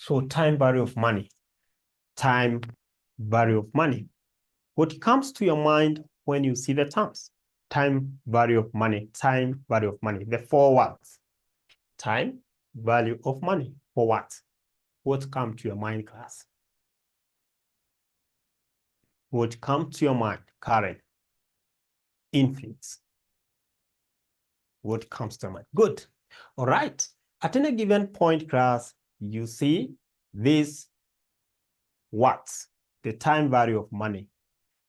So time value of money. Time value of money. What comes to your mind when you see the terms? Time value of money, time value of money. The four words. Time value of money. For what? What comes to your mind, class? What comes to your mind, Karen? Influence. What comes to your mind? Good. All right. At any given point, class, you see these words, the time value of money.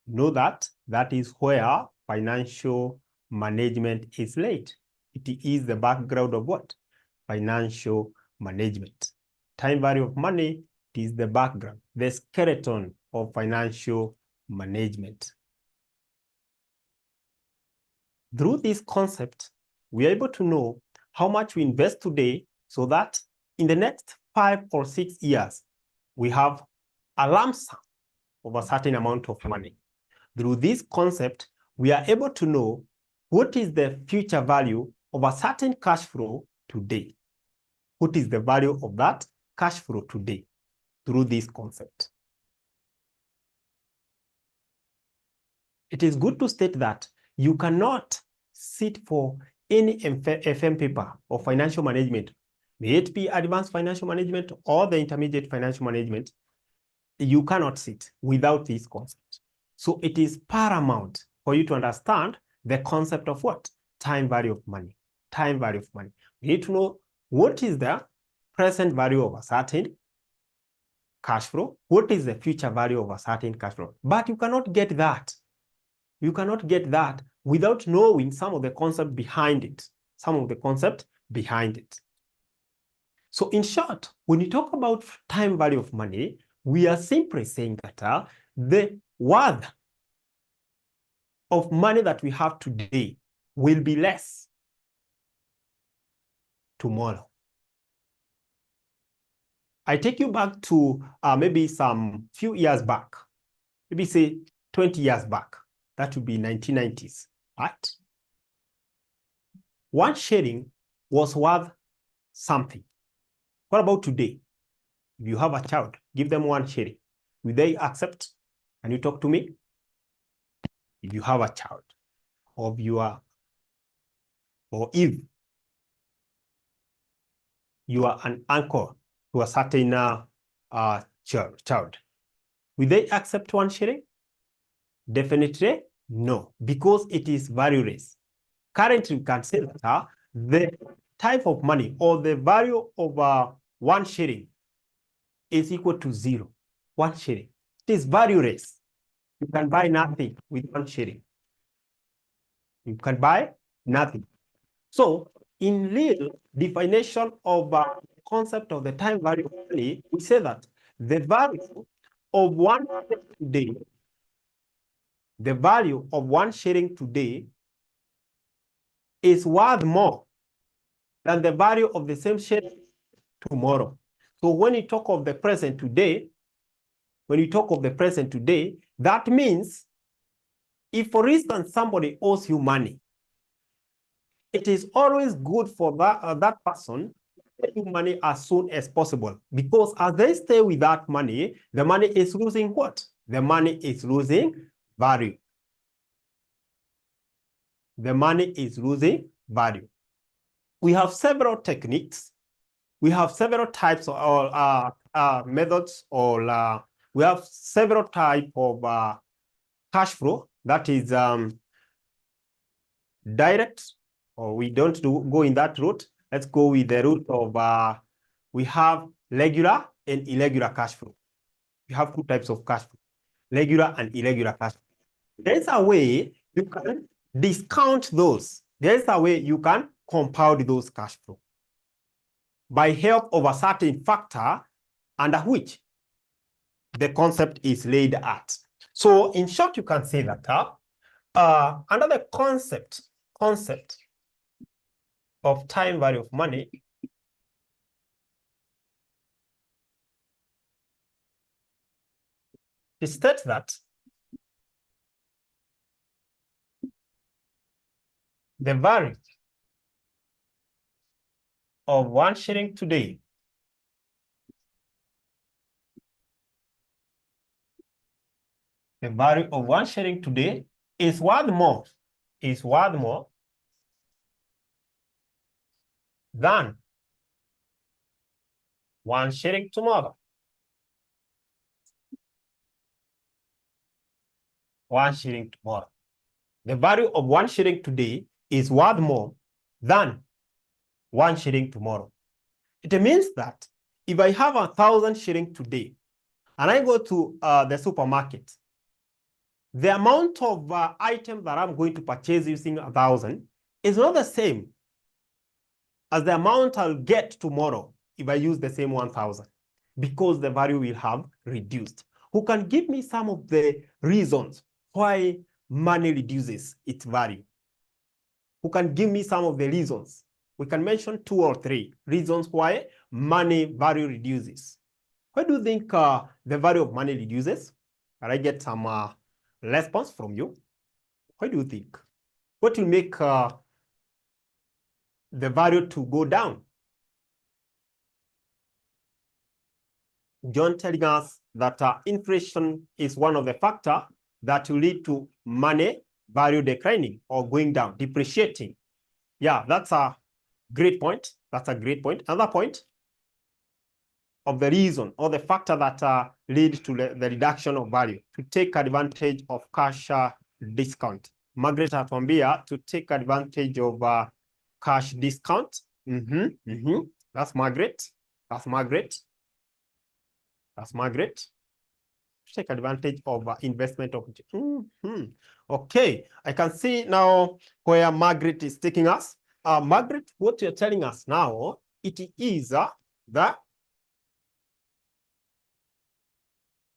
Know that that is where financial management is laid. It is the background of what? Financial management. Time value of money is the background, the skeleton of financial management. Through this concept, we are able to know how much we invest today so that in the next 5 or 6 years, we have a lump sum of a certain amount of money. Through this concept, we are able to know what is the future value of a certain cash flow today. What is the value of that cash flow today through this concept? It is good to state that you cannot sit for any FM paper of financial management, may it be advanced financial management or the intermediate financial management. You cannot sit without this concept. So it is paramount for you to understand the concept of what? Time value of money. Time value of money. We need to know what is the present value of a certain cash flow, what is the future value of a certain cash flow. But you cannot get that. You cannot get that without knowing some of the concept behind it. Some of the concept behind it. So in short, when you talk about time value of money, we are simply saying that the worth of money that we have today will be less tomorrow. I take you back to maybe some few years back, maybe say 20 years back. That would be 1990s, right? One shilling was worth something. What about today? If you have a child, give them 1 shilling. Will they accept? Can you talk to me? If you have a child of your, or if you are an uncle to a certain child, will they accept 1 shilling? Definitely no, because it is valueless. Currently, we can say that the type of money or the value of 1 shilling is equal to 0. 1 shilling. It is valueless. You can buy nothing with 1 shilling. You can buy nothing. So, in real definition of concept of the time value of money, we say that the value of 1 shilling today, the value of 1 shilling today is worth more than the value of the same shilling tomorrow. So when you talk of the present today, that means if, for instance, somebody owes you money, it is always good for that person to pay you money as soon as possible, because as they stay with that money, the money is losing what? The money is losing value. The money is losing value. We have several techniques. We have several types of methods, or we have several types of cash flow that is direct, or we don't go in that route. Let's go with the route of we have regular and irregular cash flow. We have 2 types of cash flow, regular and irregular cash flow. There's a way you can discount those. There's a way you can compound those cash flow by help of a certain factor under which the concept is laid at. So in short, you can say that under the concept of time value of money, it states that the value of 1 shilling today The value of 1 shilling today is worth more than 1 shilling tomorrow. 1 shilling tomorrow. The value of 1 shilling today is worth more than 1 shilling tomorrow. It means that if I have 1,000 shilling today and I go to the supermarket, the amount of items that I'm going to purchase using 1,000 is not the same as the amount I'll get tomorrow if I use the same 1,000, because the value will have reduced. Who can give me some of the reasons why money reduces its value? Who can give me some of the reasons? We can mention 2 or 3 reasons why money value reduces. Why do you think the value of money reduces? Can I get some response from you? Why do you think? What will make the value to go down? John telling us that inflation is one of the factors that will lead to money value declining or going down, depreciating. Yeah, that's a great point. That's a great point. Another point of the reason or the factor that leads to the reduction of value, to take advantage of cash discount. Margaret atuambia to take advantage of cash discount. That's Margaret. That's Margaret. That's Margaret. To take advantage of investment opportunity. Okay, I can see now where Margaret is taking us. Margaret, what you're telling us now, it is the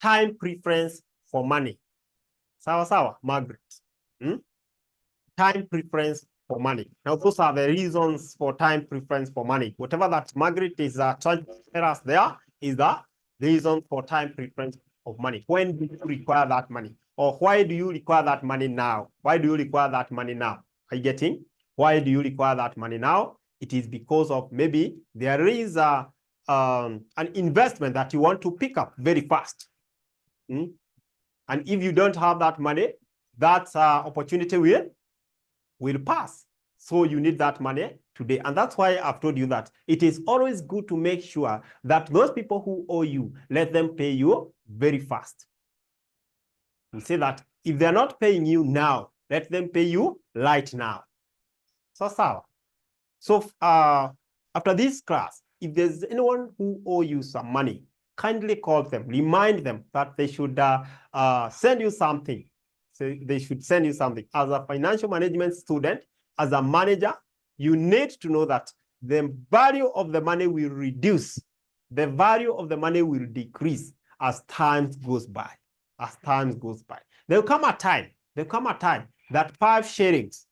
time preference for money. Sawa, Margaret. Time preference for money. Now, those are the reasons for time preference for money. Whatever that Margaret is trying to tell us there is the reason for time preference of money. When do you require that money? Or why do you require that money now? Why do you require that money now? Are you getting? Why do you require that money now? It is because of maybe there is an investment that you want to pick up very fast. And if you don't have that money, that opportunity will pass. So you need that money today. And that's why I've told you that it is always good to make sure that those people who owe you, let them pay you very fast. We say that if they're not paying you now, let them pay you right now. So after this class, if there's anyone who owe you some money, kindly call them, remind them that they should send you something. So they should send you something. As a financial management student, as a manager, you need to know that the value of the money will reduce. The value of the money will decrease as time goes by. As time goes by. There'll come a time that 5 shillings,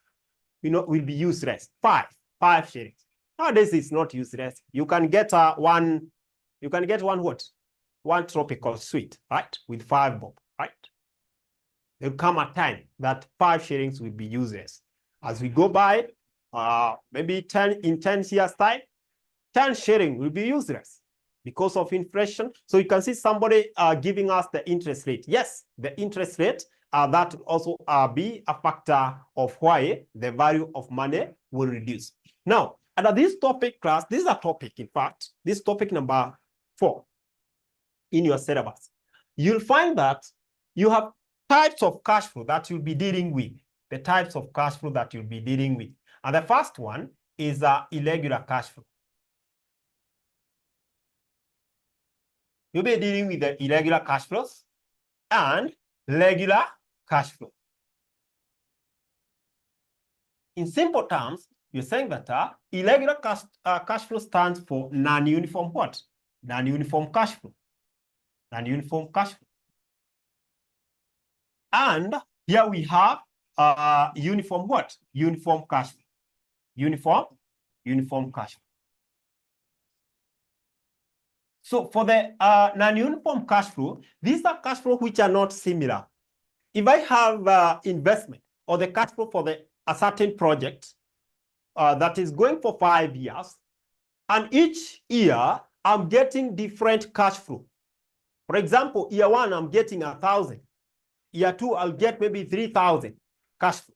will be useless. 5 shillings. Nowadays it's not useless. You can get one what? One tropical sweet, right? With 5 bob, right? There'll come a time that 5 shillings will be useless. As we go by, maybe in 10 years' time, 10 shillings will be useless because of inflation. So you can see somebody giving us the interest rate. Yes, the interest rate, that will also be a factor of why the value of money will reduce. Now, under this topic class, this is a topic, in fact, this topic number 4 in your syllabus. You'll find that you have types of cash flow that you'll be dealing with. The types of cash flow that you'll be dealing with. And the first one is irregular cash flow. You'll be dealing with the irregular cash flows and regular cash flow. In simple terms, you're saying that irregular cash flow stands for non-uniform what? Non-uniform cash flow. Non-uniform cash flow. And here we have uniform what? Uniform cash flow. Uniform cash flow. So for the non-uniform cash flow, these are cash flow which are not similar. If I have investment or the cash flow for a certain project that is going for 5 years, and each year I'm getting different cash flow. For example, year 1, I'm getting 1,000. Year 2, I'll get maybe 3,000 cash flow.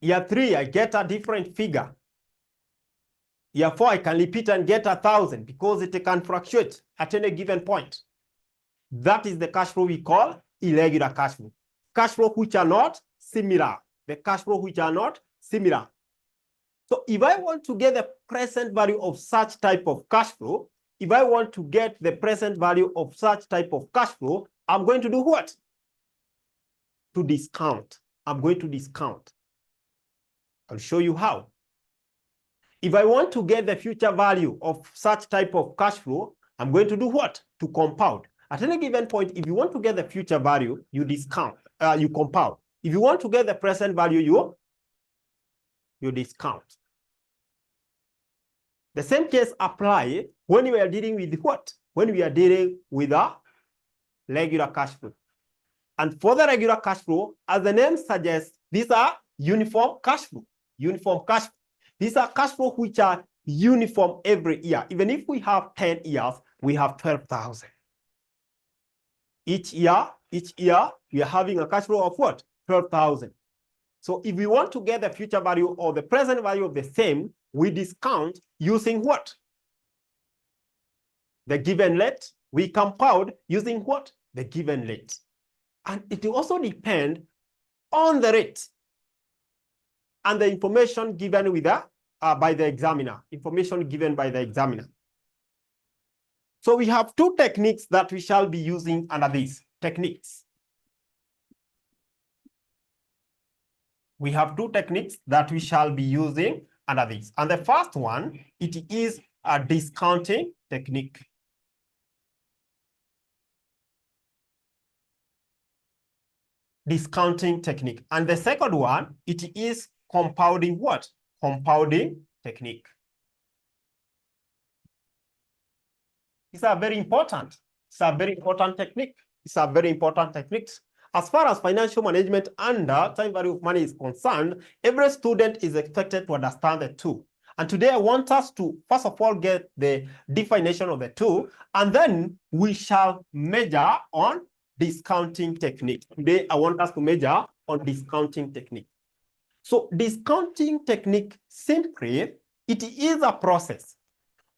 Year 3, I get a different figure. Year 4, I can repeat and get 1,000 because it can fluctuate at any given point. That is the cash flow we call irregular cash flow. Cash flow which are not similar. The cash flow which are not similar. So if I want to get the present value of such type of cash flow, if I want to get the present value of such type of cash flow, I'm going to do what? To discount. I'm going to discount. I'll show you how. If I want to get the future value of such type of cash flow, I'm going to do what? To compound. At any given point, if you want to get the future value, you discount, you compound. If you want to get the present value, you discount. The same case apply when we are dealing with what? When we are dealing with a regular cash flow. And for the regular cash flow, as the name suggests, these are uniform cash flow. Uniform cash flow. These are cash flow which are uniform every year. Even if we have 10 years, we have 12,000. Each year, we are having a cash flow of what? 12,000. So if we want to get the future value or the present value of the same, we discount using what? The given rate. We compound using what? The given rate. And it will also depend on the rate and the information given with by the examiner. Information given by the examiner. So we have two techniques that we shall be using under these techniques. We have two techniques that we shall be using under this. And the first one, it is a discounting technique. Discounting technique. And the second one, it is compounding what? Compounding technique. These are very important. It's a very important technique. It's a very important technique. As far as financial management and time value of money is concerned, every student is expected to understand the two. And today I want us to, first of all, get the definition of the two, and then we shall measure on discounting technique. Today I want us to measure on discounting technique. So discounting technique, simply, it is a process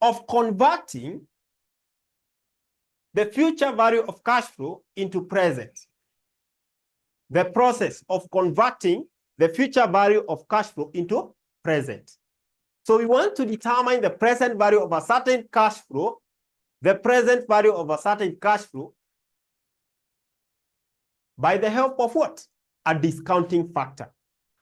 of converting the future value of cash flow into present. The process of converting the future value of cash flow into present. So we want to determine the present value of a certain cash flow, the present value of a certain cash flow, by the help of what? A discounting factor.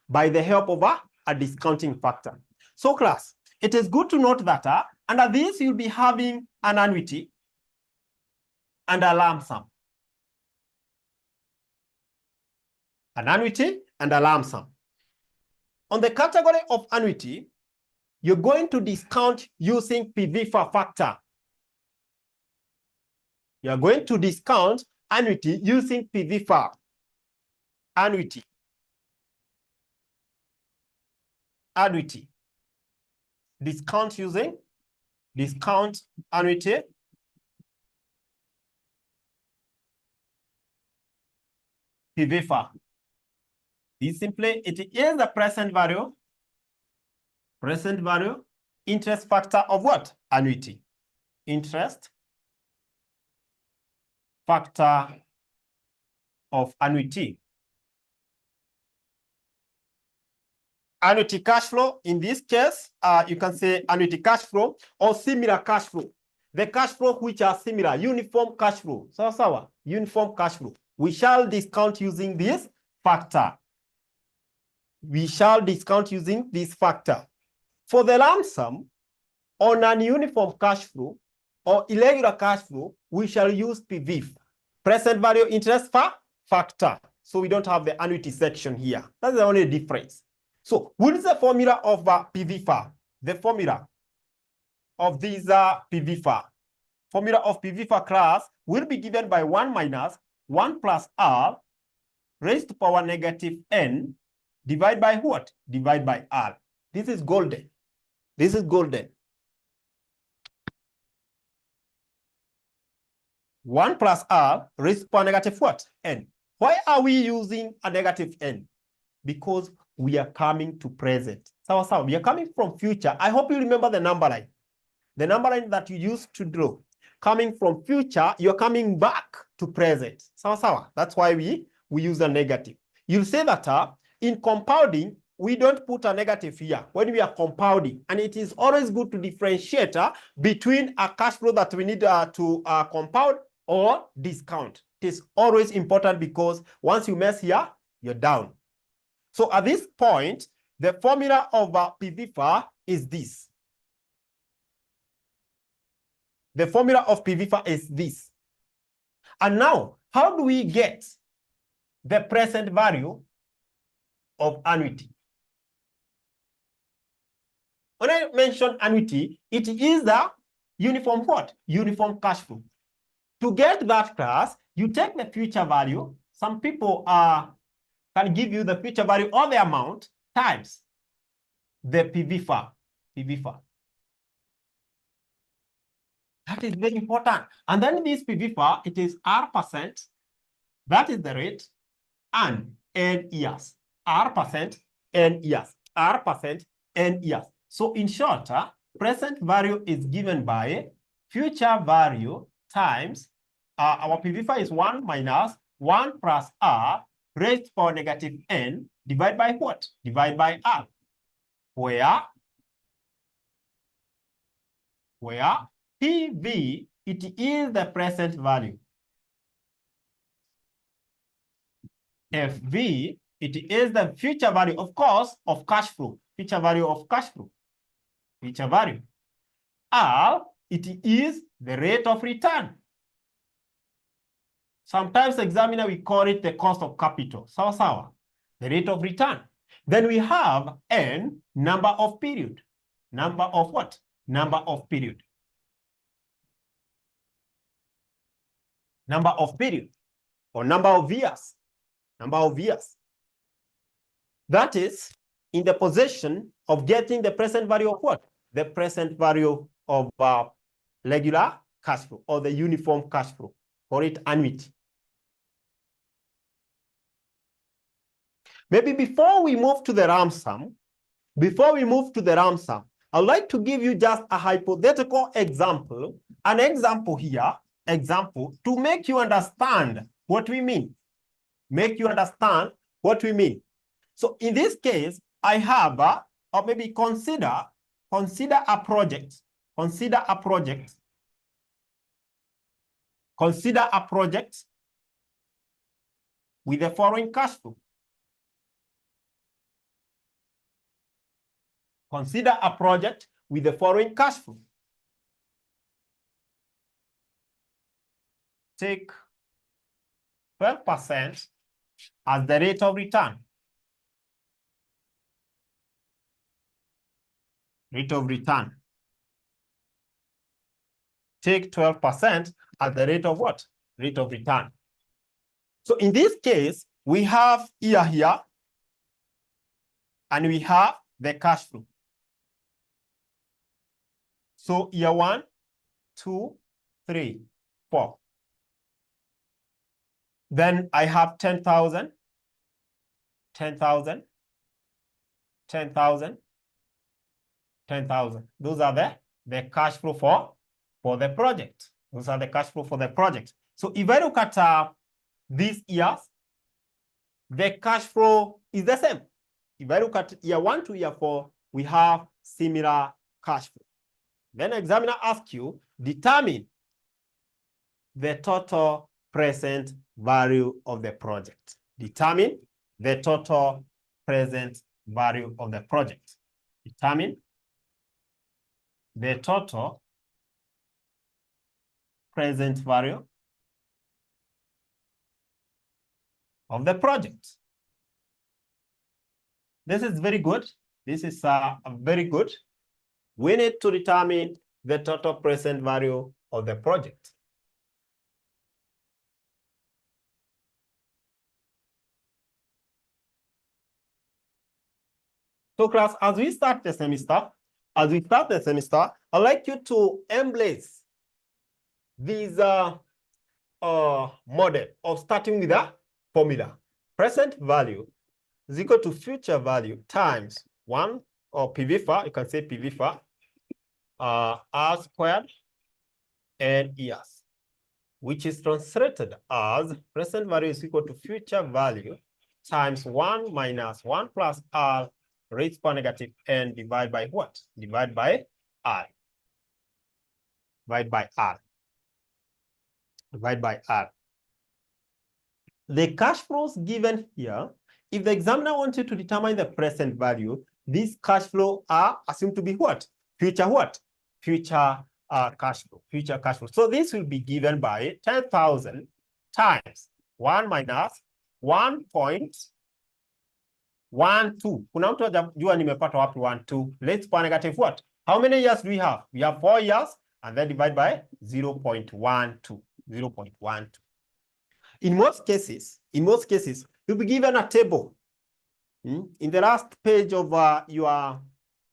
By the help of a discounting factor. So class, it is good to note that under this you'll be having an annuity and a lump sum. An annuity and a lump sum. On the category of annuity, you're going to discount using PVFA factor. You're going to discount annuity using PVFA. Annuity. Annuity. Discount using discount annuity. PVFA. This simply, it is the present value interest factor of what? Annuity. Interest factor of annuity. Annuity cash flow, in this case, you can say annuity cash flow or similar cash flow. The cash flow which are similar, uniform cash flow. So, uniform cash flow. We shall discount using this factor. We shall discount using this factor. For the lump sum, on an uniform cash flow or irregular cash flow, we shall use PVF, present value interest factor. So we don't have the annuity section here. That's the only difference. So what is the formula of PVFA? The formula of these PVFA. Formula of PVFA class will be given by 1 minus 1 plus R raised to power negative N divided by what? Divided by R. This is golden. This is golden. 1 plus r raised to power negative what? N. Why are we using a negative n? Because we are coming to present. So we are coming from future. I hope you remember the number line. The number line that you used to draw. Coming from future, you're coming back to present. So that's why we use a negative. You'll say that in compounding, we don't put a negative here when we are compounding. And it is always good to differentiate between a cash flow that we need to compound or discount. It is always important because once you mess here, you're down. So at this point, the formula of PVFA is this. The formula of PVFA is this. And now, how do we get the present value of annuity? When I mention annuity, it is the uniform what? Uniform cash flow. To get that class, you take the future value. Some people can give you the future value of the amount times the PVFA. That is very important. And then this PVFA, it is R%. That is the rate, and N years. R%, N years. R%, N years. So in short, present value is given by future value times our PVFA is 1 minus 1 plus R raised to power negative N divided by what? Divided by R. Where PV, it is the present value. FV, it is the future value, of course, of cash flow. Future value of cash flow. Future value. R, it is the rate of return. Sometimes examiner, we call it the cost of capital. Sawa. The rate of return. Then we have N, number of period. Number of what? Number of period. Number of period. Or number of years. Number of years. That is in the possession of getting the present value of what? The present value of regular cash flow or the uniform cash flow. Call it annuity. Maybe before we move to the lump sum, I'd like to give you just a hypothetical example, an example here, to make you understand what we mean. So in this case, I have, or maybe consider a project. Consider a project with the following cash flow. Consider a project with the following cash flow. Take 12% as the rate of return. Rate of return. Take 12% as the rate of what? Rate of return. So in this case, we have year here, and we have the cash flow. So year 1, 2, 3, 4. Then I have 10,000, 10,000, 10,000, 10,000. Those are the cash flow for the project. Those are the cash flow for the project. So if I look at these years, the cash flow is the same. If I look at year 1 to year 4, we have similar cash flow. Then examiner asks you, determine the total present value of the project. Determine the total present value of the project. Determine the total present value of the project. This is very good. This is very good. We need to determine the total present value of the project. So class, as we start the semester, I'd like you to embrace these model of starting with a formula. Present value is equal to future value times 1 or PV, you can say PV, R squared and years, which is translated as present value is equal to future value times 1 minus 1 plus R raised to power negative n divided by what? Divided by R. Divided by R. Divided by R. The cash flows given here, if the examiner wants you to determine the present value, these cash flow are assumed to be what? Future what? Future cash flow. Future cash flow. So this will be given by 10,000 times 1 minus 1.12. Kuna mtu hajajua nimepata wapi 12. Let's put negative what? How many years do we have? We have 4 years and then divide by 0.12. 0.12. In most cases, you'll be given a table. In the last page of your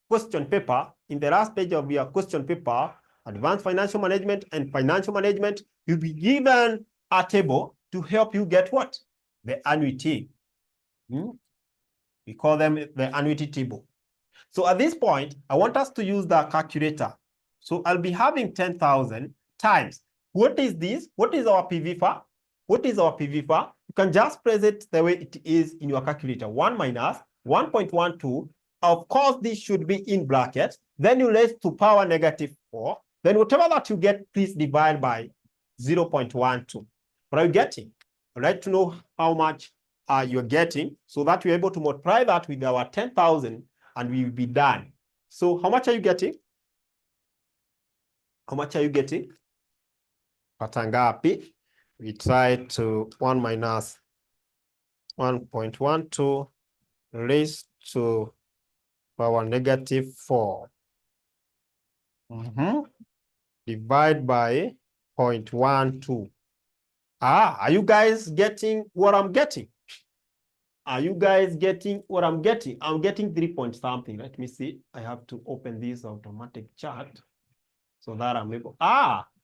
question paper, Advanced Financial Management and Financial Management, you'll be given a table to help you get what? The annuity. We call them the annuity table. So at this point, I want us to use the calculator. So I'll be having 10,000 times. What is this? What is our PV? What is our PV? You can just press it the way it is in your calculator. 1 minus 1.12. Of course, this should be in brackets. Then you raise to power negative 4. Then whatever that you get, please divide by 0.12. What are you getting? I'd like to know how much you're getting so that we're able to multiply that with our 10,000 and we will be done. So how much are you getting? How much are you getting? Patangapi. We try to 1 minus 1.12 raised to power negative 4. Divide by 0.12. Are you guys getting what I'm getting? Are you guys getting what I'm getting? I'm getting 3 point something. Let me see. I have to open this automatic chart so that I'm able.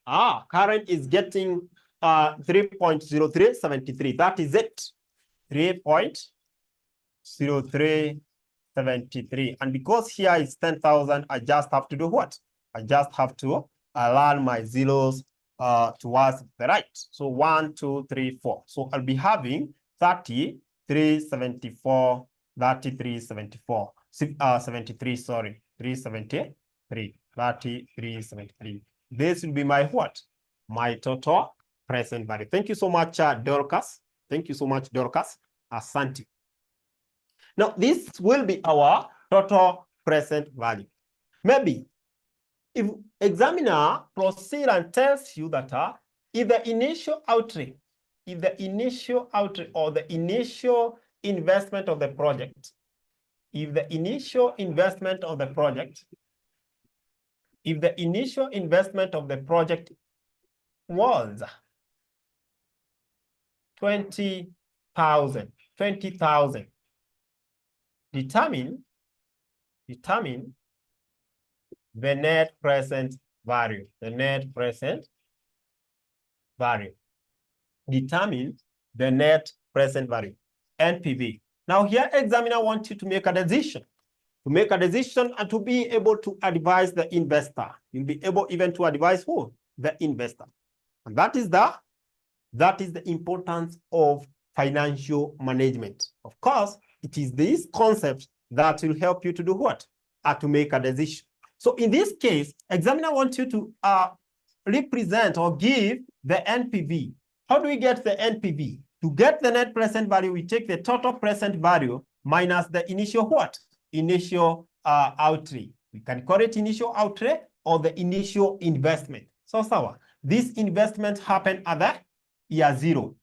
Current is getting 3.0373. That is it. 3.0373. And because here is 10,000, I just have to do what? I just have to align my zeros towards the right. So 1, 2, 3, 4. So I'll be having 3374, 3374, 73, sorry, 373, 3373. This will be my what? My total present value. Thank you so much, Dorcas. Thank you so much, Dorcas. Asante. Now, this will be our total present value. Maybe if examiner proceed and tells you that if the initial outlay or the initial investment of the project, if the initial investment of the project was 20,000, determine the net present value. The net present value. Determine the net present value, NPV. Now here, examiner wants you to make a decision. To make a decision and to be able to advise the investor. You'll be able even to advise who? The investor. And that is the importance of financial management. Of course, it is this concept that will help you to do what? To make a decision. So in this case, examiner wants you to represent or give the NPV. How do we get the NPV? To get the net present value, we take the total present value minus the initial what? Initial outlay. We can call it initial outlay or the initial investment. So, this investment happened at the year zero,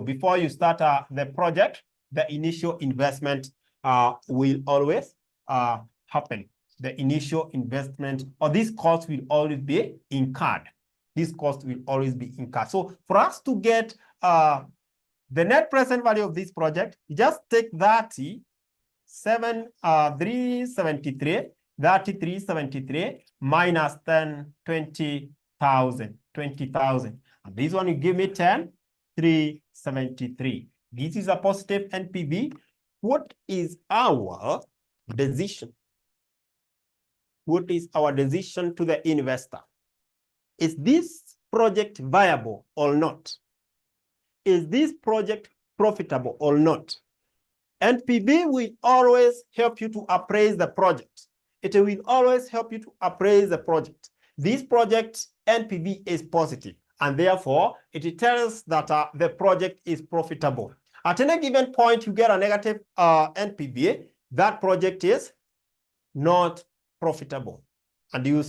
Before you start the project, the initial investment will always happen. The initial investment or this cost will always be incurred. This cost will always be incurred. So for us to get the net present value of this project, you just take 3373 minus 10, 20,000. And this one, you give me 10,373. This is a positive NPV. What is our decision? What is our decision to the investor? Is this project viable or not? Is this project profitable or not? NPV will always help you to appraise the project. It will always help you to appraise the project. This project NPV is positive, and therefore it tells that the project is profitable. At any given point, you get a negative NPV, that project is not profitable. And you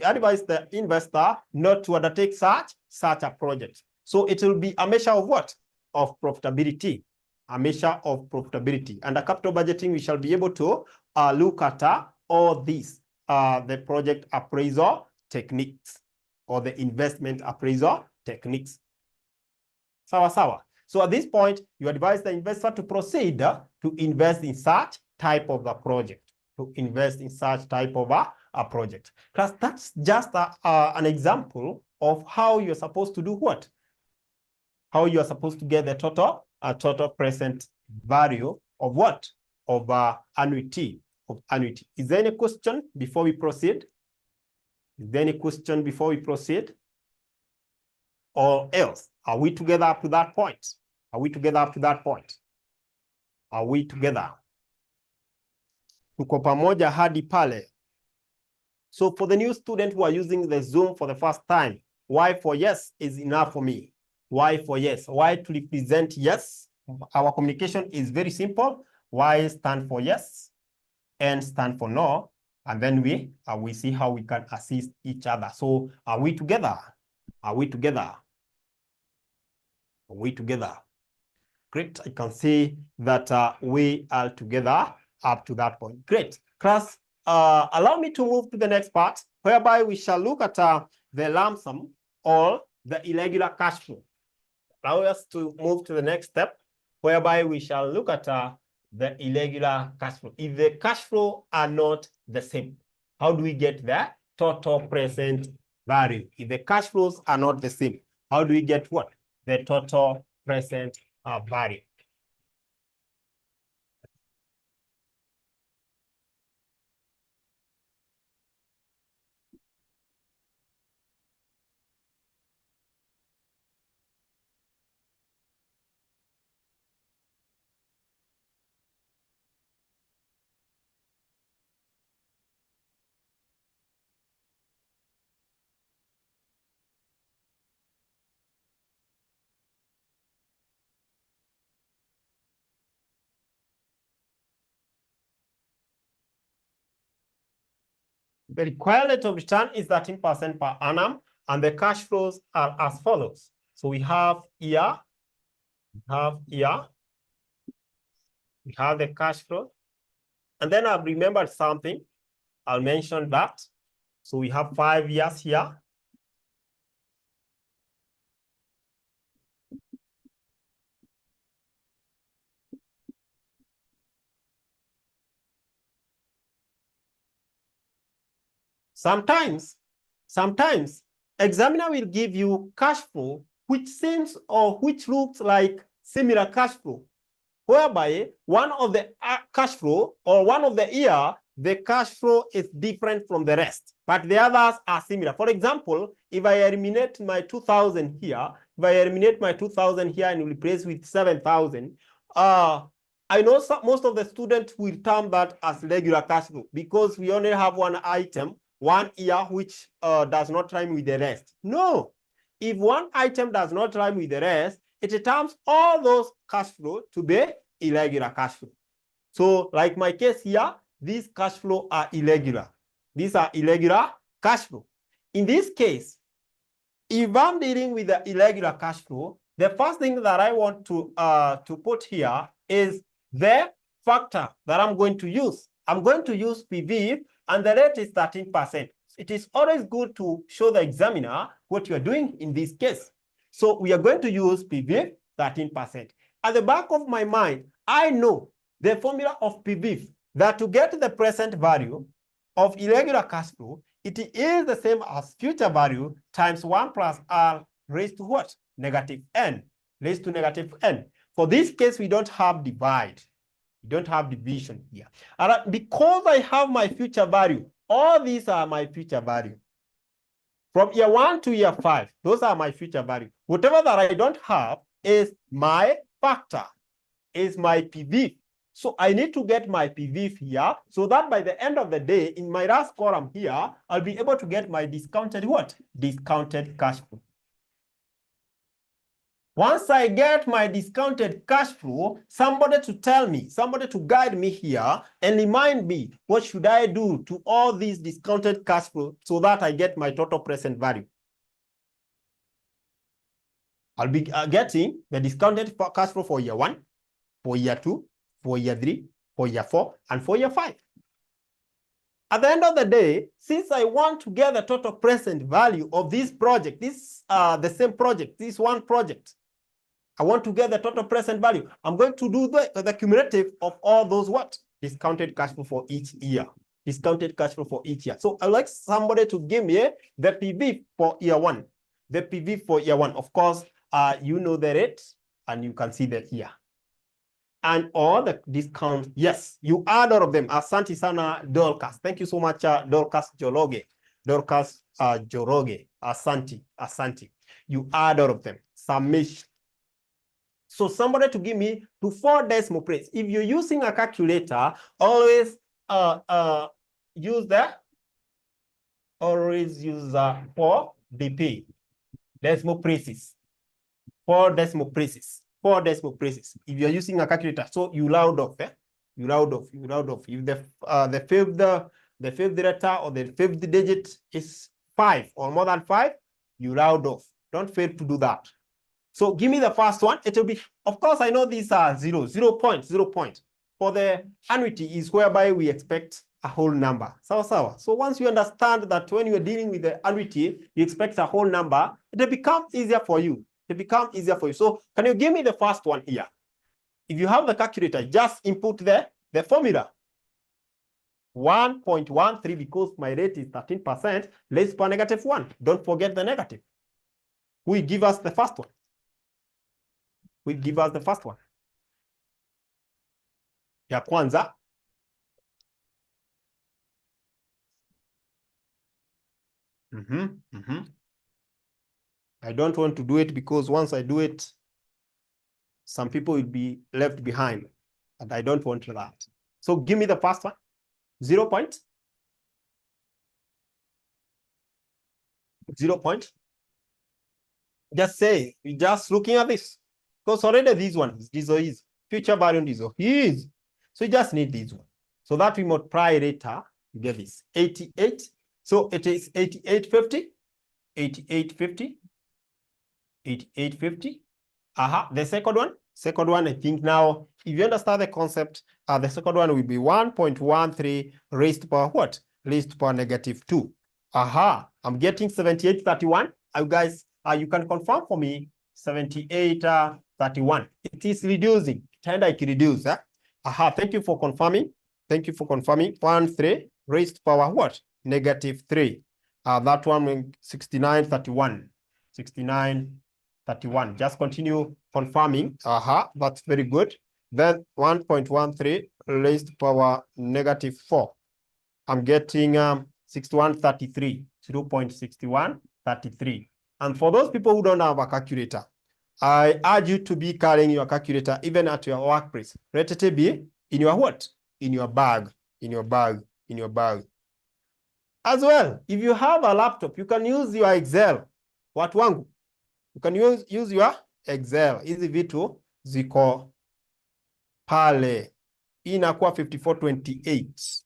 advise the investor not to undertake such a project. So it will be a measure of what? Of profitability. A measure of profitability. Under capital budgeting, we shall be able to look at all these, the project appraisal techniques or the investment appraisal techniques. Sawa. So at this point, you advise the investor to proceed to invest in such type of a project. To invest in such type of a project. Because that's just an example of how you're supposed to do what? How you are supposed to get the total present value of what? Of annuity. Is there any question before we proceed? Is there any question before we proceed? Or else? Are we together up to that point? Are we together up to that point? Are we together? Tuko pamoja hadi pale. So for the new student who are using the Zoom for the first time, Y for yes is enough for me. Y for yes. Y to represent yes. Our communication is very simple. Y stand for yes, N stand for no, and then we see how we can assist each other. So are we together? Are we together? Are we together? Great. I can see that we are together up to that point. Great. Class, allow me to move to the next part, whereby we shall look at the lump sum or the irregular cash flow. Allow us to move to the next step, whereby we shall look at the irregular cash flow. If the cash flow are not the same, how do we get the total present value? If the cash flows are not the same, how do we get what? The total present value. The required rate of return is 13% per annum, and the cash flows are as follows. So we have year, we have the cash flow, and then I've remembered something. I'll mention that. So we have 5 years here. Sometimes examiner will give you cash flow which seems or which looks like similar cash flow, whereby one of the cash flow or one of the year, the cash flow is different from the rest, but the others are similar. For example, if I eliminate my 2,000 here, and replace with 7,000, I know most of the students will term that as regular cash flow because we only have one item, 1 year, which does not rhyme with the rest. No, if one item does not rhyme with the rest, it terms all those cash flow to be irregular cash flow. So like my case here, these cash flow are irregular. These are irregular cash flow. In this case, if I'm dealing with the irregular cash flow, the first thing that I want to put here is the factor that I'm going to use. I'm going to use PV, and the rate is 13%. It is always good to show the examiner what you're doing in this case. So we are going to use PV 13%. At the back of my mind, I know the formula of PV, that to get the present value of irregular cash flow, it is the same as future value times 1 plus R raised to what? Negative n, raised to negative n. For this case, we don't have divide. We don't have division here. And because I have my future value, all these are my future value. From year 1 to year 5, those are my future value. Whatever that I don't have is my factor, is my PV. So I need to get my PV here so that by the end of the day, in my last column here, I'll be able to get my discounted what? Discounted cash flow. Once I get my discounted cash flow, somebody to tell me, somebody to guide me here and remind me what should I do to all these discounted cash flow so that I get my total present value. I'll be getting the discounted cash flow for year 1, for year 2, for year 3, for year 4, and for year 5. At the end of the day, since I want to get the total present value of this project, the same project, this one project, I want to get the total present value. I'm going to do the cumulative of all those what? Discounted cash flow for each year. Discounted cash flow for each year. So I'd like somebody to give me the PV for year 1. The PV for year 1. Of course, you know the rate and you can see that here. And all the discounts, yes, you add all of them. Asante sana Dorcas. Thank you so much, Dorcas Joroge. Dorcas Joroge. Asante. You add all of them. Summation. So somebody to give me to 4 decimal places. If you're using a calculator, always use 4 BP, decimal places. 4 decimal places. 4 decimal places. If you're using a calculator, so you round off, you round off. If the fifth letter or the 5th digit is 5 or more than 5, you round off. Don't fail to do that. So give me the first one. It will be, of course, I know these are 0 point. For the annuity is whereby we expect a whole number. So once you understand that when you are dealing with the annuity, you expect a whole number, it will become easier for you. So can you give me the first one here? If you have the calculator, just input the formula. 1.13, because my rate is 13%, raised per negative 1. Don't forget the negative. We give us the first one. Ya kwanza. I don't want to do it because once I do it, some people will be left behind. And I don't want that. So give me the first one. 0 point. 0 point. Just say, you're just looking at this. Because already these ones, this is future value, this is. So you just need this one. So that we multiply later, you get this. 88. So it is 8850. 8850. 8850. The second one, I think now, if you understand the concept, the second one will be 1.13 raised to power what? Raised to power negative 2. I'm getting 7831. You guys, you can confirm for me 7831. It is reducing. Tend I can reduce. Thank you for confirming. 13 raised to power what? Negative 3. That one 6931. 6931. Just continue confirming. That's very good. Then 1.13 raised to power negative 4. I'm getting 6133. 0.6133. And for those people who don't have a calculator, I urge you to be carrying your calculator even at your workplace. Let it be in your what? In your bag. As well, if you have a laptop, you can use your Excel. Watu wangu. You can use your Excel. Hizi vitu ziko pale. Inakuwa 5428.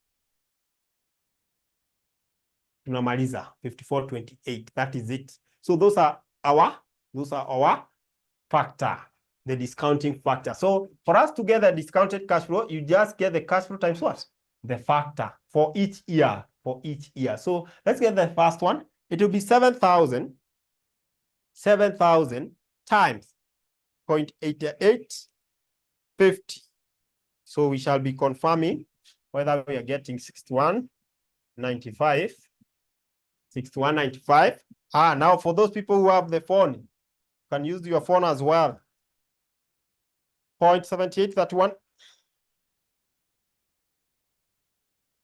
Tunamaliza 5428. That is it. So those are our factor, the discounting factor. So for us to get the discounted cash flow, you just get the cash flow times what? The factor for each year. So let's get the first one. It will be 7,000 times 0.8850. So we shall be confirming whether we are getting 6195 Now for those people who have the phone, you can use your phone as well. 0.7831.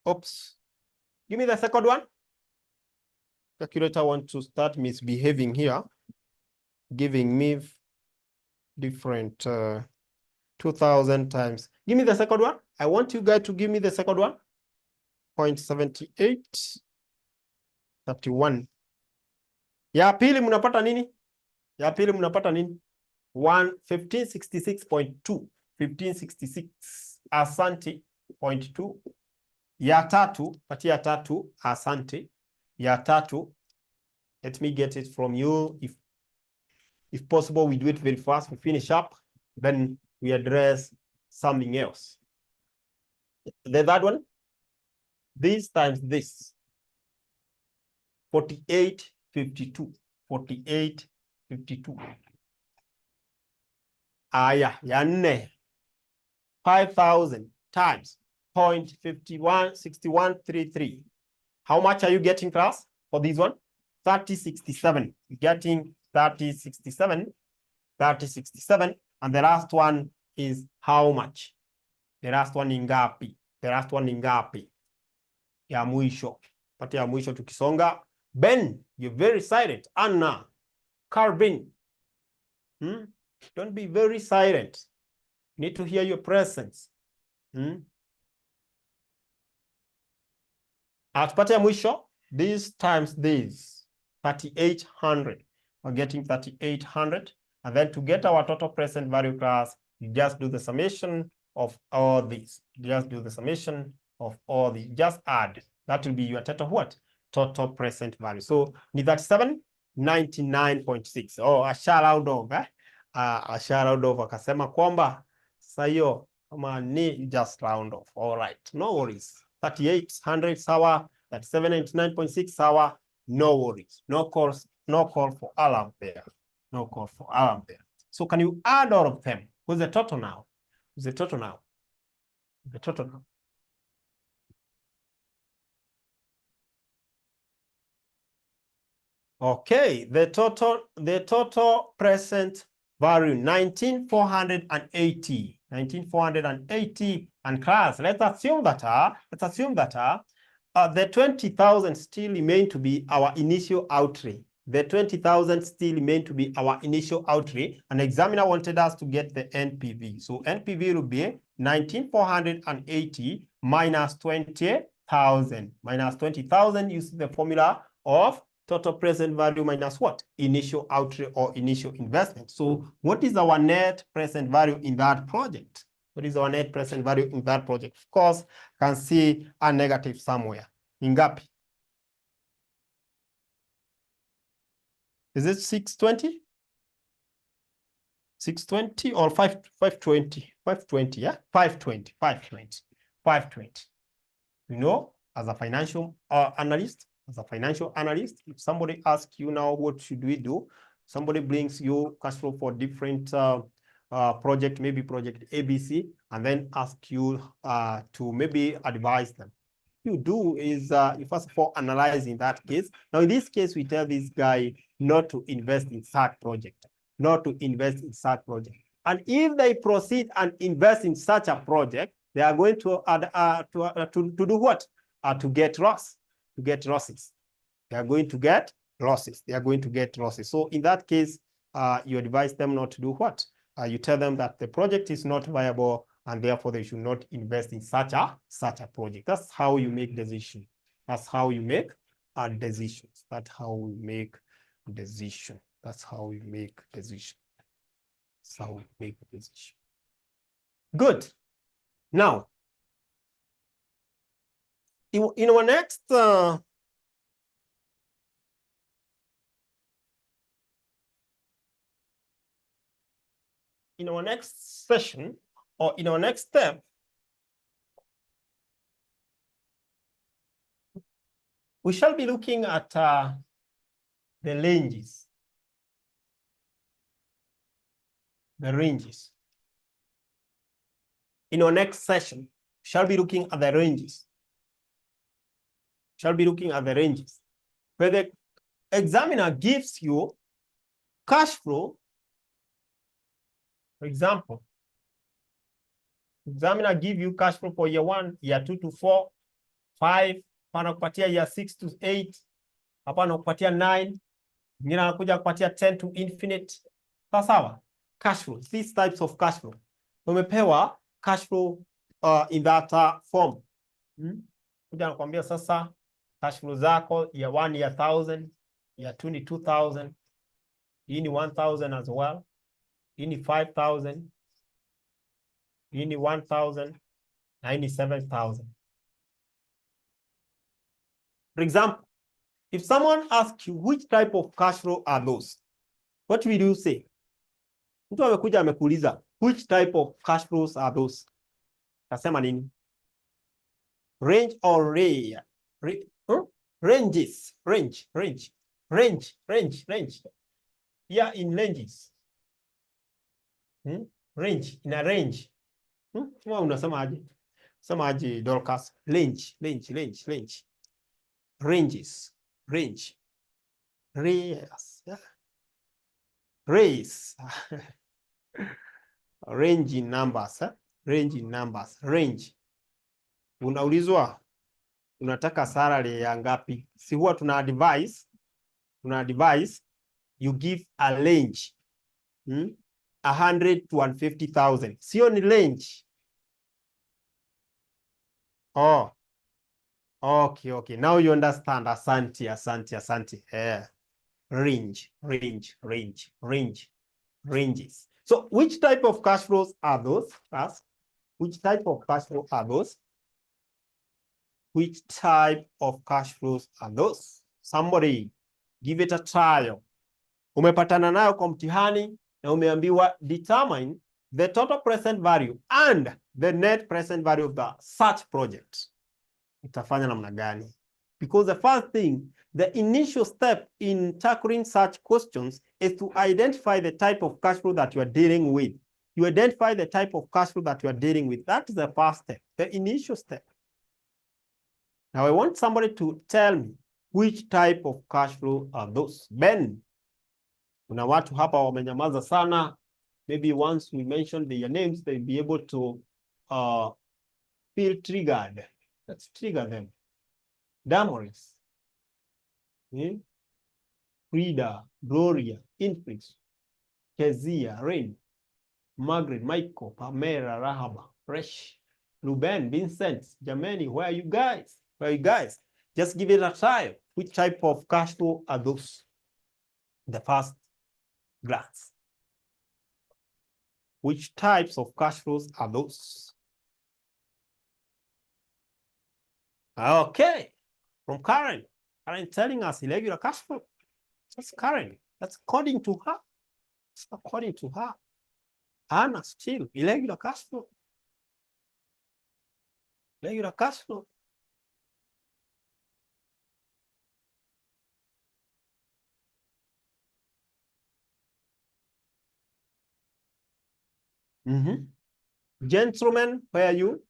Oops. Give me the second one. Calculator wants to start misbehaving here, giving me different 2,000 times. Give me the second one. I want you guys to give me the second one. 0.7831. Ya pili mnapata nini? Ya pili mnapata nini? 1566.2. 1566. Asante. 0.2. Ya tatu, patia ya tatu, asante. Ya tatu, let me get it from you. If possible, we do it very fast. We finish up, then we address something else. The third one, this times this, 4852. 4852. Ya nne, 5,000 times 0.516133. How much are you getting, class, for this one? 3067. You're getting 3067. 3067. And the last one is how much? The last one ni ngapi? The last one ni ngapi? Ya mwisho. Pati ya mwisho tukisonga. Ben, you're very silent. Anna, Carbin. Don't be very silent. Need to hear your presence. Tupate ya mwisho. This times this. 3,800. We're getting 3,800. And then to get our total present value, class, you just do the summation of all these. Just do the summation of all these. Just add. That will be your total what? Total present value. So ni 3799.6. Oh, asha round off, asha round off akasema kwamba sayo kama ni just round off. All right, no worries. 3,800 sawa, 3799.6 sawa, no worries. No call for alarm there. No call for alarm there. So can you add all of them? What's the total now? What's the total now? The total now. Okay, the total present value 19,480. 19,480. And class, let's assume that the 20,000 still remain to be our initial outlay. The 20,000 still remain to be our initial outlay. An examiner wanted us to get the NPV. So NPV will be 19,480 minus 20,000. Minus 20,000 using the formula of total present value minus what? Initial outlay or initial investment. So what is our net present value in that project? What is our net present value in that project? Of course, can see a negative somewhere. Ingapi? Is it 620? 620 or 520? 520, yeah? 520, 520, 520. You know, as a financial analyst, if somebody asks you now, what should we do? Somebody brings you cash flow for different project, maybe project ABC, and then ask you to maybe advise them. You do is you first of all analyze in that case. Now, in this case, we tell this guy not to invest in such project, not to invest in such project. And if they proceed and invest in such a project, they are going to do what? To get loss, to get losses. They are going to get losses. They are going to get losses. So in that case, you advise them not to do what? You tell them that the project is not viable and therefore they should not invest in such a project. That's how you make decisions. That's how you make decisions. That's how we make decisions. That's how we make decisions. That's how we make decisions. Good. Now, in our next session, or in our next step, we shall be looking at the ranges. The ranges. In our next session, we shall be looking at the ranges. Whether examiner gives you cash flow, for example, examiner give you cash flow for year 1, year 2 to 4, 5, hapana kupatia year 6 to 8, hapana kupatia 9, mwingine anakuja kupatia 10 to infinite. Sawa? Cash flow, these types of cash flow. Umepewa cash flow in that form. Kuja anakuambia sasa cash flow zako year 1 ni 1,000, year 2 ni 2,000, hii ni 1,000 as well, hii ni 5,000, hii ni 1,000, na hii ni 7,000. For example, if someone asks you which type of cash flow are those, what will you say? Mtu amekuja amekuuliza which type of cash flows are those? Tasema nini? Range or rare? Ranges. Range. Yeah, in ranges. Range. In a range. Unasema aje? Sema aje, Dorcas? Range. Ranges. Range. Rares. Yeah. Race. Range in numbers. Range in numbers. Range. Unaulizwa unataka salary ya ngapi? Si huwa tuna advise you give a range. 100 to 150,000. Sio ni range. Oh. Okay. Now you understand. Asante. Ranges. So which type of cash flows are those? Which type of cash flow are those? Which type of cash flows are those? Somebody give it a trial. Umepatana nayo kwa mtihani na umeambiwa determine the total present value and the net present value of the such project. Utafanya namna gani? Because the first thing, the initial step in tackling such questions is to identify the type of cash flow that you are dealing with. You identify the type of cash flow that you are dealing with. That is the first step, the initial step. Now I want somebody to tell me which type of cash flow are those. Ben, kuna watu hapa wamenyamaza sana. Maybe once we mention their names, they'll be able to feel triggered. Let's trigger them. Damaris, Frida, Gloria, Inflix, Kezia, Rain, Margaret, Michael, Pamela, Rahaba, Fresh, Ruben, Vincent, Jameni, where are you guys? Just give it a try. Which type of cash flow are those? The first glance. Which types of cash flows are those? Okay. From Karen. Karen telling us irregular cash flow. That's Karen. That's according to her. Anna still irregular cash flow. Irregular cash flow. Gentlemen, where are you?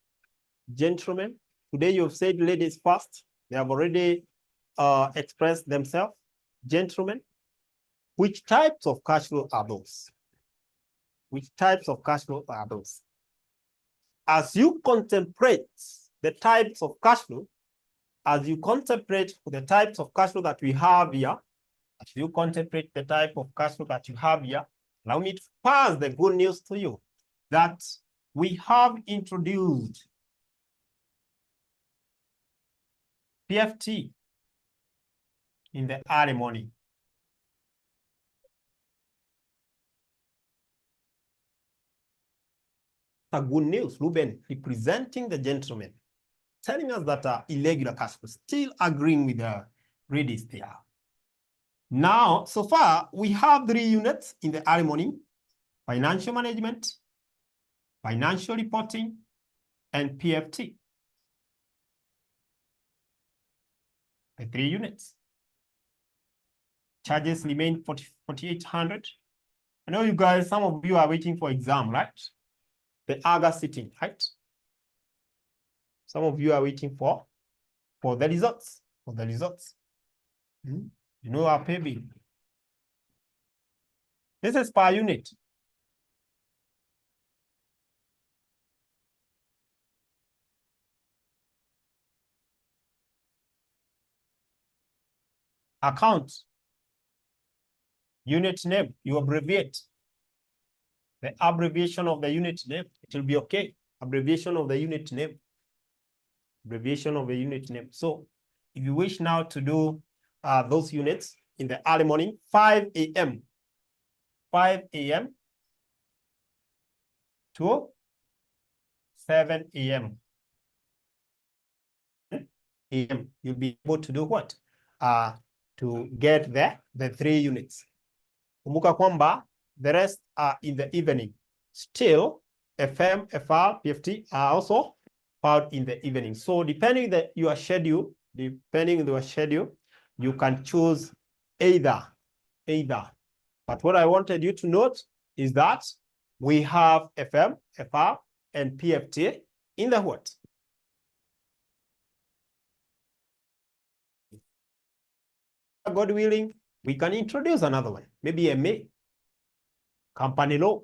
Gentlemen, today you've said ladies first. They have already expressed themselves. Gentlemen, which types of cash flow are those? Which types of cash flow are those? As you contemplate the types of cash flow, as you contemplate the types of cash flow that we have here, as you contemplate the type of cash flow that you have here, allow me to pass the good news to you that we have introduced PFT in the early morning. The good news, Ruben, representing the gentleman, telling us that irregular cash flow, still agreeing with the readers there. Now, so far, we have 3 units in the early morning: financial management, financial reporting, and PFT. The 3 units. Charges remain 4,800. I know you guys, some of you are waiting for exam, right? The August sitting, right? Some of you are waiting for the results. You know our Paybill. This is per unit. Account. Unit name. You abbreviate. The abbreviation of the unit name. It will be okay. Abbreviation of the unit name. Abbreviation of the unit name. So if you wish now to do those units in the early morning, 5 a.m. 5 a.m. to 7 a.m. You'll be able to do what? To get the 3 units. Kumbuka kwamba the rest are in the evening. Still, FM, FR, PFT are also found in the evening. So depending on your schedule, you can choose either. But what I wanted you to note is that we have FM, FR, and PFT in the what? God willing, we can introduce another one, maybe MA, company law,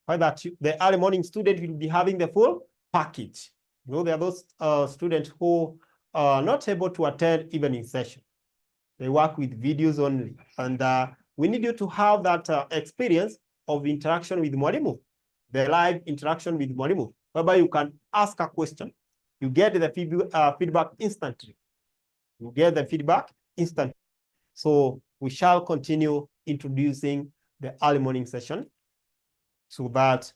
where that the early morning student will be having the full package. You know, there are those students who are not able to attend evening session. They work with videos only. And we need you to have that experience of interaction with Mwalimu, the live interaction with Mwalimu, whereby you can ask a question. You get the feedback instantly. So we shall continue introducing the early morning session so that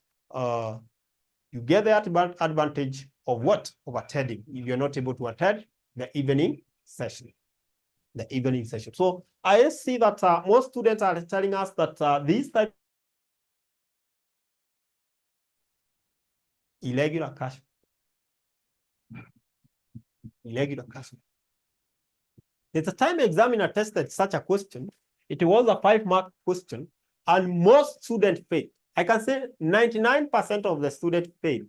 you get the advantage of what? Of attending if you're not able to attend the evening session. So I see that most students are telling us that these type irregular cash. There's a time examiner tested such a question. It was a 5-mark question, and most students failed. I can say 99% of the students failed.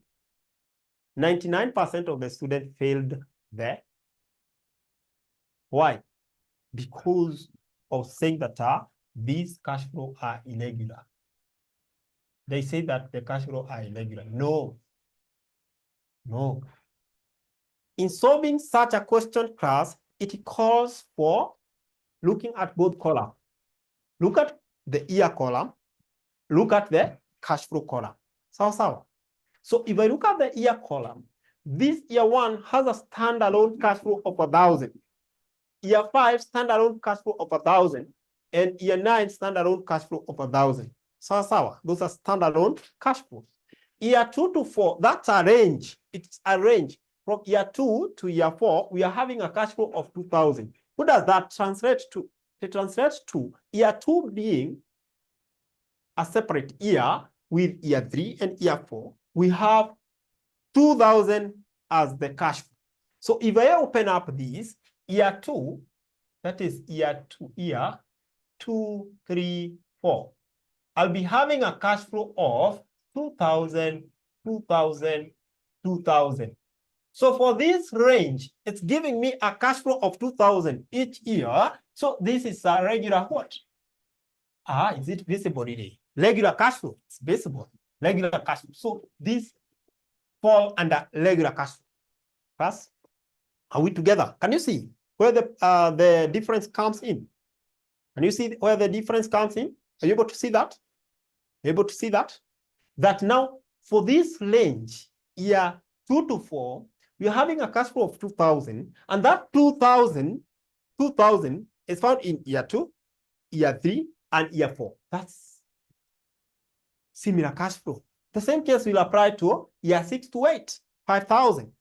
99% of the students failed there. Why? Because of saying that these cash flow are irregular. They say that the cash flow are irregular. No. In solving such a question, class, it calls for looking at both columns. Look at the year column. Look at the cash flow column. So if I look at the year column, this year 1 has a standalone cash flow of 1,000. Year 5 standalone cash flow of 1,000, and year 9 standalone cash flow of 1,000. Those are standalone cash flows. Year 2 to 4, that's a range. It's a range. From year 2 to year 4, we are having a cash flow of 2,000. What does that translate to? It translates to year 2 being a separate year with year 3 and year 4. We have 2,000 as the cash flow. So if I open up these, year 2, that is year 2, 3, 4. I'll be having a cash flow of 2,000, 2,000, 2,000. So for this range, it's giving me a cash flow of 2,000 each year. So this is a regular what? Is it visible today? Regular cash flow. It's visible. Regular cash flow. So these fall under regular cash flow. Class, are we together? Can you see where the difference comes in? Can you see where the difference comes in? Are you able to see that? Able to see that? That now for this range, year 2 to 4, we are having a cash flow of 2,000, and that 2,000 is found in year 2, year 3, and year 4. That's similar cash flow. The same case will apply to year 6 to 8, 5,000.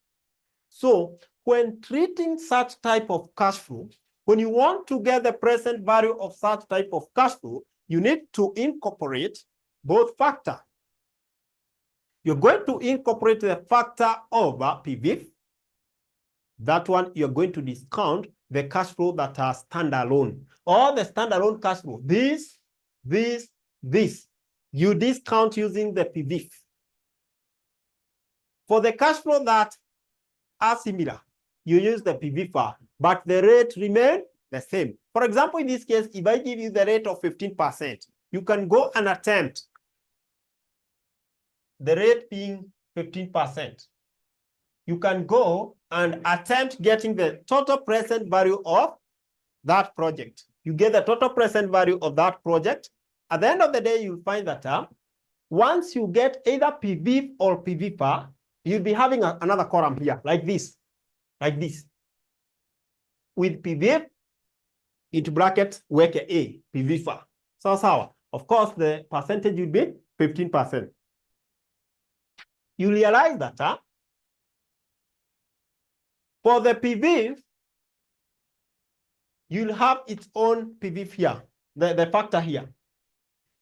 So when treating such type of cash flow, when you want to get the present value of such type of cash flow, you need to incorporate both factors. You're going to incorporate the factor over PV. That one, you're going to discount the cash flow that are standalone. Or the standalone cash flow. This. You discount using the PV. For the cash flow that are similar, you use the PV, but the rate remain the same. For example, in this case, if I give you the rate of 15%, you can go and attempt the rate being 15%. You can go and attempt getting the total present value of that project. You get the total present value of that project. At the end of the day, you'll find that once you get either PV or PVFA, you'll be having another column here, like this, with PV into bracket, work A, PVFA. So, of course, the percentage will be 15%. You realize that for the PV, you'll have its own PV here, the factor here.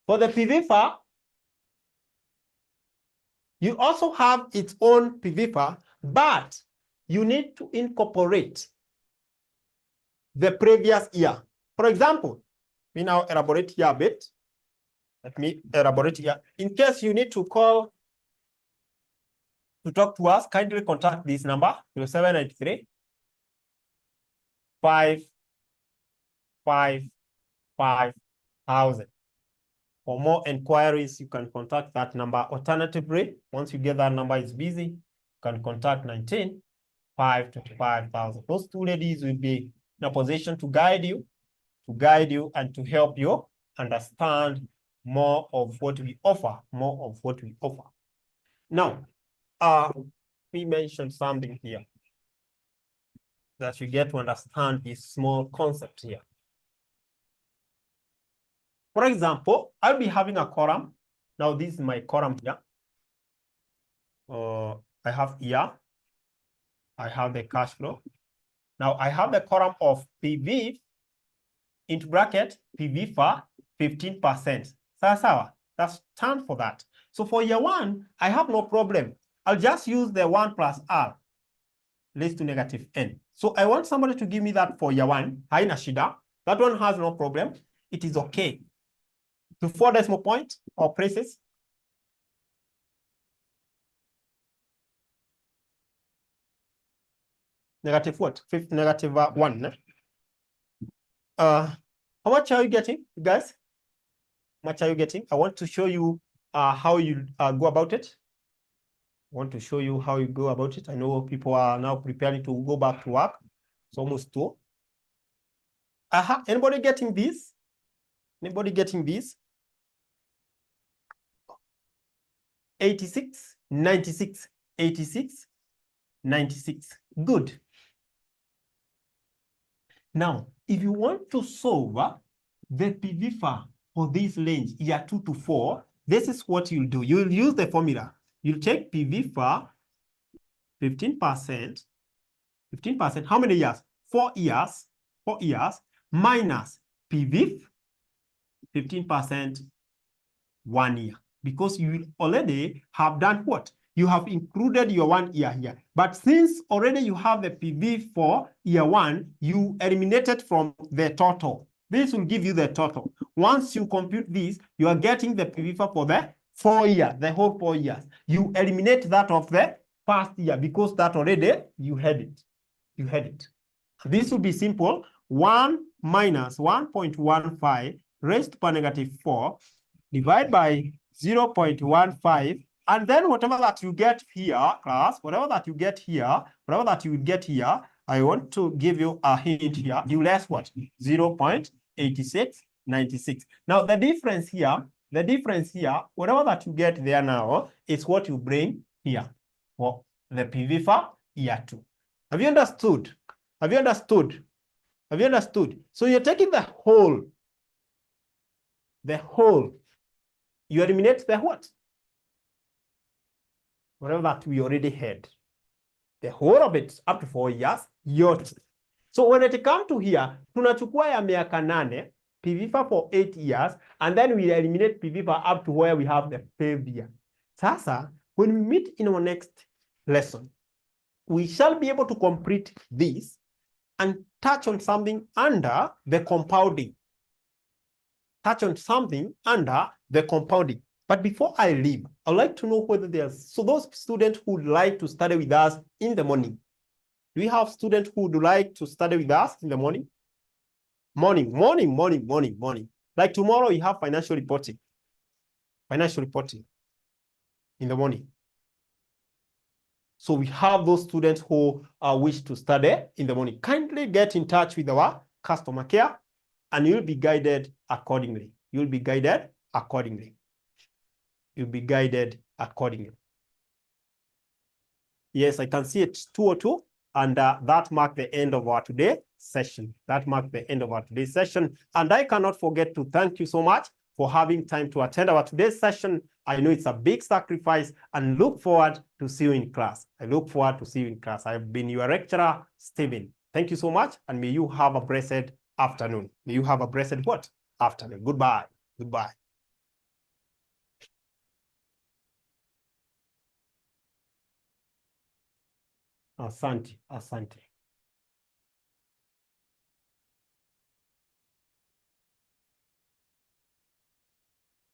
For the PVFA, you also have its own PVFA, but you need to incorporate the previous year. For example, we now elaborate here a bit. Let me elaborate here. In case you need to call to talk to us, kindly contact this number, 0793 555,000. For more inquiries, you can contact that number. Alternatively, once you get that number, it's busy, you can contact 19 525,000. Those two ladies will be in a position to guide you and to help you understand more of what we offer, Now, we mentioned something here that you get to understand this small concept here. For example, I'll be having a column. Now, this is my column here. I have year. I have the cash flow. Now, I have the column of PV into bracket PV for 15%. Sawa, that's stand for that. So for year one, I have no problem. I'll just use the 1 plus R raised to negative n. So I want somebody to give me that for year one. Haina shida. That one has no problem. It is okay. To 4 decimal point or places. Negative what? Negative 1. How much are you getting, guys? How much are you getting? I want to show you how you go about it. I want to show you how you go about it. I know people are now preparing to go back to work. It's almost 2. Anybody getting this? Anybody getting this? 86, 96, 86, 96. Good. Now, if you want to solve the PVFA for this range, year 2 to 4, this is what you'll do. You'll use the formula. You'll take PVFA 15%. 15%, how many years? 4 years. 4 years minus PVF 15% 1 year. Because you already have done what? You have included your 1 year here. But since already you have the PV for year 1, you eliminated from the total. This will give you the total. Once you compute this, you are getting the PV for the 4 years, the whole 4 years. You eliminate that of the past year because that already you had it. You had it. This will be simple. 1 minus 1.15 raised to power negative 4 divided by 0.15, and then whatever that you get here, class, whatever that you get here, I want to give you a hint here. You less what? 0.8696. Now the difference here, whatever that you get there now is what you bring here for the PV for year 2. Have you understood? Have you understood? Have you understood? So you're taking the whole. You eliminate the what? Whatever that we already had. The whole of it up to 4 years, yote. So when it comes to here, tunachukua ya miaka 8, PVFA for 8 years, and then we eliminate PVFA up to where we have the 5th year. Sasa, when we meet in our next lesson, we shall be able to complete this and touch on something under the compounding. But before I leave, I'd like to know whether there's, so those students who would like to study with us in the morning, do we have students who would like to study with us in the morning? Morning. Like tomorrow, you have financial reporting in the morning. So we have those students who wish to study in the morning. Kindly get in touch with our customer care and you'll be guided accordingly. You'll be guided accordingly. Yes, I can see it's 2:02, and that marked the end of our today's session. And I cannot forget to thank you so much for having time to attend our today's session. I know it's a big sacrifice and look forward to see you in class. I've been your lecturer, Stephen. Thank you so much, and may you have a blessed afternoon. Afternoon. Goodbye. Asante.